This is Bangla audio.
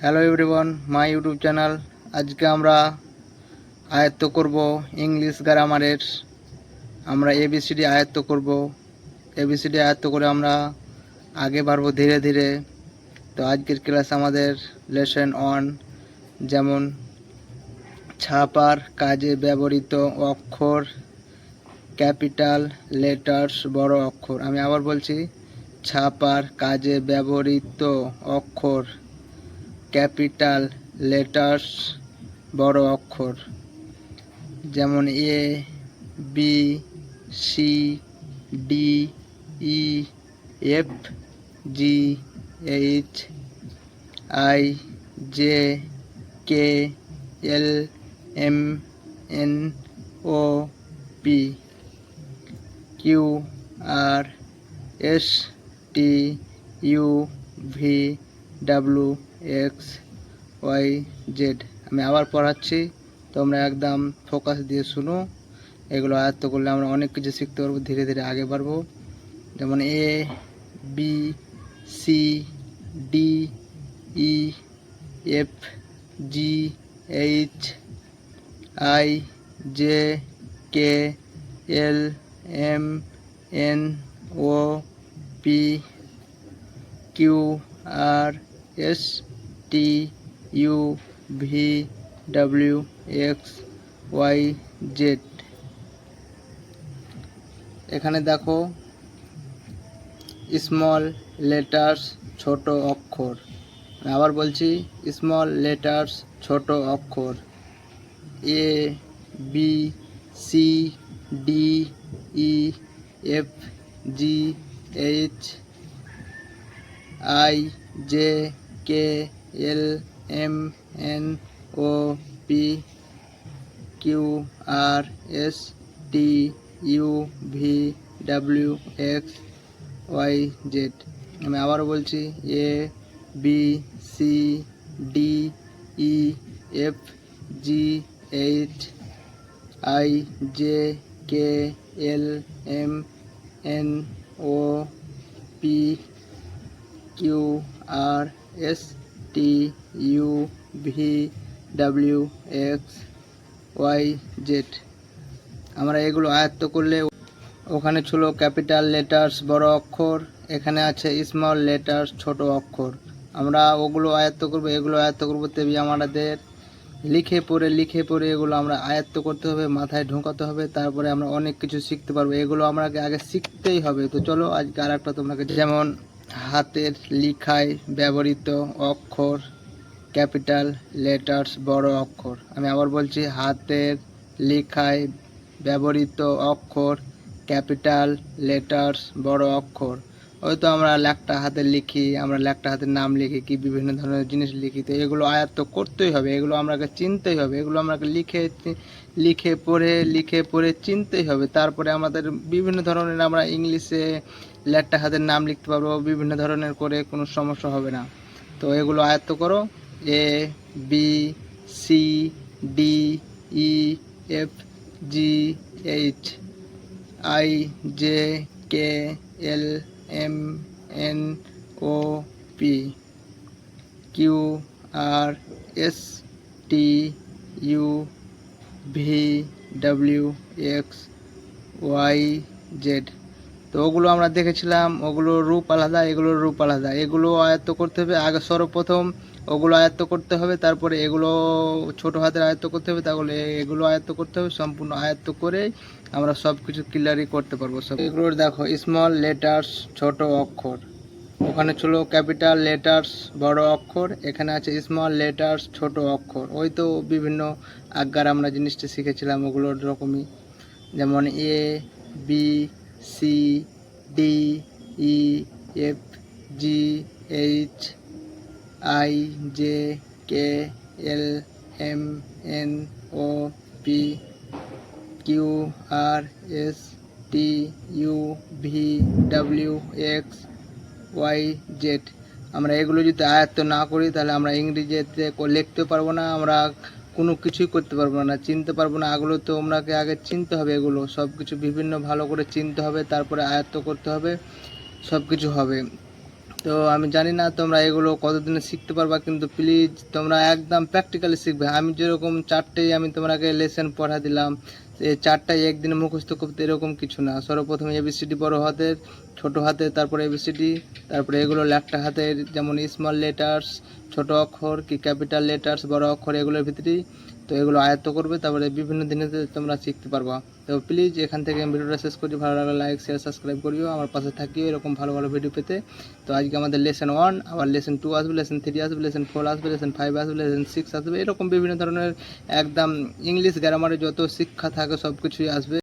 Hello everyone, my YouTube channel. আজকে আমরা আয়ত্ত করব ইংলিশ গ্রামারের। আমরা এবিসিডি আয়ত্ত করব। এবিসিডি আয়ত্ত করে আমরা আগে বাড়বো ধীরে ধীরে। তো আজকের ক্লাস আমাদের লেসন 1, যেমন ছাপার কাজে ব্যবহৃত অক্ষর, ক্যাপিটাল লেটার্স বড় অক্ষর। আমি আবার বলছি, ছাপার কাজে ব্যবহৃত অক্ষর, ক্যাপিটাল লেটার্স বড় অক্ষর, যেমন A, B, C, D, E, F, G, H, I, J, K, L, M, N, O, P, Q, R, S, T, U, V, W, X, Y, Z. আমি আবার পড়াচ্ছি, তোমরা একদম ফোকাস দিয়ে শুনো। এগুলো আয়ত্ত করলে আমরা অনেক কিছু শিখতে পারবো, ধীরে ধীরে আগে বাড়বো। যেমন A, B, C, D, E, F, G, H, I, J, K, L, M, N, O, P, Q, R, S, T, U, V, W, X, Y, Z. এখানে দেখো, স্মল লেটার্স ছোট অক্ষর। আমি আবার বলছি, স্মল লেটার্স ছোট অক্ষর, A, B, C, D, E, F, G, H, I, J, K, L, M, N, O, P, Q, R, S, T, U, V, W, X, Y, Z. আমি আবারও বলছি, A, B, C, D, E, F, G, H, I, J, K, L, M, N, O, P, Q, R, S, T, U, V, W, X, Y, Z. আমরা এগুলো আয়ত্ত করলে ওখানে ছিল ক্যাপিটাল লেটার্স বড় অক্ষর, এখানে আছে স্মল লেটার্স ছোট অক্ষর। আমরা ওগুলো আয়ত্ত করব, এগুলো আয়ত্ত করব, তেবি আমাদের লিখে পড়ে এগুলো আমরা আয়ত্ত করতে হবে, মাথায় ঢোকাতে হবে, তারপরে আমরা অনেক কিছু শিখতে পারবো। এগুলো আমাকে আগে শিখতেই হবে। তো চলো আজকে আর একটা তোমাকে, যেমন হাতের লিখায় ব্যবহৃত অক্ষর, ক্যাপিটাল লেটার্স বড় অক্ষর। আমি আবার বলছি, হাতের লেখায় ব্যবহৃত অক্ষর, ক্যাপিটাল লেটার্স বড় অক্ষর। ওই তো আমরা লেখটা হাতে লিখি, আমরা লেখটা হাতের নাম লিখি, কি বিভিন্ন ধরনের জিনিস লিখি। তো এগুলো আয়ত্ত করতেই হবে, এগুলো আমাকে চিনতেই হবে, এগুলো আমাকে লিখে পড়ে চিনতেই হবে। তারপরে আমাদের বিভিন্ন ধরনের আমরা ইংলিশে লেখটা হাতের নাম লিখতে পারবো, বিভিন্ন ধরনের করে, কোনো সমস্যা হবে না। তো এগুলো আয়ত্ত করো, A, B, C, D, E, F, G, H, I, J, K, L, M, N, O, P, Q, R, S, T, U, V, W, X, Y, Z. তো ওগুলো আমরা দেখেছিলাম, ওগুলোর রূপ আলাদা, এগুলোর রূপ আলাদা। এগুলো আয়ত্ত করতে হবে আগে, সর্বপ্রথম ওগুলো আয়ত্ত করতে হবে, তারপরে এগুলো ছোট হাতের আয়ত্ত করতে হবে, তাহলে এগুলো আয়ত্ত করতে হবে। সম্পূর্ণ আয়ত্ত করে আমরা সব কিছু ক্লিয়ারই করতে পারবো সব। এগুলোর দেখো, স্মল লেটার্স ছোট অক্ষর, ওখানে ছিল ক্যাপিটাল লেটার্স বড় অক্ষর, এখানে আছে স্মল লেটার্স ছোট অক্ষর। ওই তো বিভিন্ন আজ্ঞার আমরা জিনিসটা শিখেছিলাম, ওগুলোর রকমই। যেমন A, B, C, D, E, F, G, H, I, J, K, L, M, N, O, P, Q, R, S, T, U, V, W, X, Y, Z. আমরা এগুলো যদি আয়ত্ত না করি, তাহলে আমরা ইংরেজিতে লিখতে পারবো না, আমরা কোনো কিছুই করতে পারবো না, চিনতে পারবো না। এগুলো তো আপনাকে আগে চিনতে হবে, এগুলো সব কিছু বিভিন্ন ভালো করে চিনতে হবে, তারপরে আয়ত্ত করতে হবে, সব কিছু হবে। তো আমি জানি না তোমরা এগুলো কতদিনে শিখতে পারবা, কিন্তু প্লিজ তোমরা একদম প্র্যাকটিক্যালি শিখবে। আমি যেরকম চারটেই আমি তোমাকে লেসন পড়া দিলাম, এই চারটাই একদিনে মুখস্থ করতে এরকম কিছু না। সর্বপ্রথমে এবিসিডি বড় হাতের, ছোট হাতের, তারপরে এবিসিডি, তারপরে এগুলো ল্যাট্টা হাতের, যেমন স্মল লেটার্স, ছোট অক্ষর কি ক্যাপিটাল লেটার্স, বড় অক্ষর, এগুলোর ভিতরেই তো এগুলো আয়ত্ত করবে, তারপরে বিভিন্ন দিনে তোমরা শিখতে পারবা। তো প্লিজ এখান থেকে আমি ভিডিওটা শেষ করি। ভালো লাগলে লাইক শেয়ার সাবস্ক্রাইব করিও, আমার পাশে থাকিও এরকম ভালো ভালো ভিডিও পেতে। তো আজকে আমাদের লেসন 1, আবার লেসন 2 আসবে, লেসন 3 আসবে, লেসন 4 আসবে, লেসন 5 আসবে, লেসন 6 আসবে, এরকম বিভিন্ন ধরনের একদম ইংলিশ গ্রামারে যত শিক্ষা থাকে সব কিছুই আসবে।